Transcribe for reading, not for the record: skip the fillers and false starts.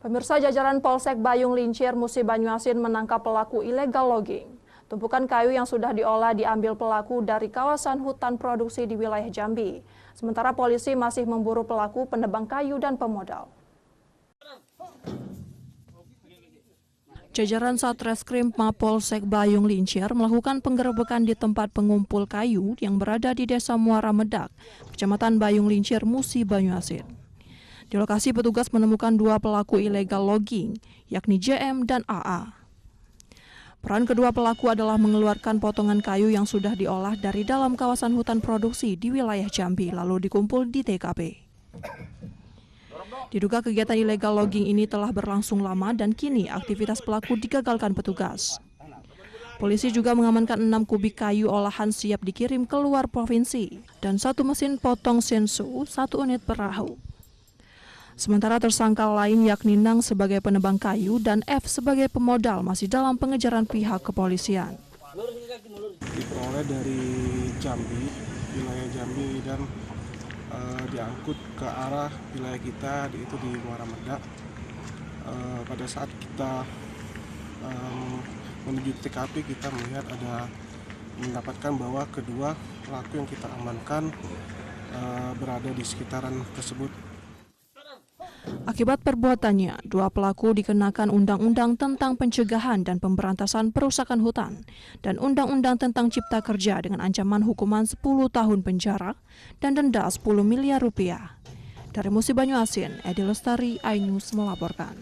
Pemirsa, jajaran Polsek Bayung Lincir, Musi Banyuasin menangkap pelaku illegal logging. Tumpukan kayu yang sudah diolah diambil pelaku dari kawasan hutan produksi di wilayah Jambi. Sementara polisi masih memburu pelaku penebang kayu dan pemodal. Jajaran Satreskrim Mapolsek Bayung Lincir melakukan penggerebekan di tempat pengumpul kayu yang berada di Desa Muara Medak, Kecamatan Bayung Lincir, Musi Banyuasin. Di lokasi petugas menemukan dua pelaku illegal logging, yakni JM dan AA. Peran kedua pelaku adalah mengeluarkan potongan kayu yang sudah diolah dari dalam kawasan hutan produksi di wilayah Jambi lalu dikumpul di TKP. Diduga kegiatan illegal logging ini telah berlangsung lama dan kini aktivitas pelaku digagalkan petugas. Polisi juga mengamankan 6 kubik kayu olahan siap dikirim ke luar provinsi dan 1 mesin potong sensu, 1 unit perahu. Sementara tersangka lain yakni Nang sebagai penebang kayu dan F sebagai pemodal masih dalam pengejaran pihak kepolisian. Diperoleh dari Jambi, wilayah Jambi, dan diangkut ke arah wilayah kita, yaitu di Muara Medak. Pada saat kita menuju TKP, kita mendapatkan bahwa kedua pelaku yang kita amankan berada di sekitaran tersebut. Akibat perbuatannya, dua pelaku dikenakan Undang-Undang tentang Pencegahan dan Pemberantasan Perusakan Hutan dan Undang-Undang tentang Cipta Kerja dengan ancaman hukuman 10 tahun penjara dan denda 10 miliar rupiah. Dari Musi Banyuasin, Edi Lestari, iNews melaporkan.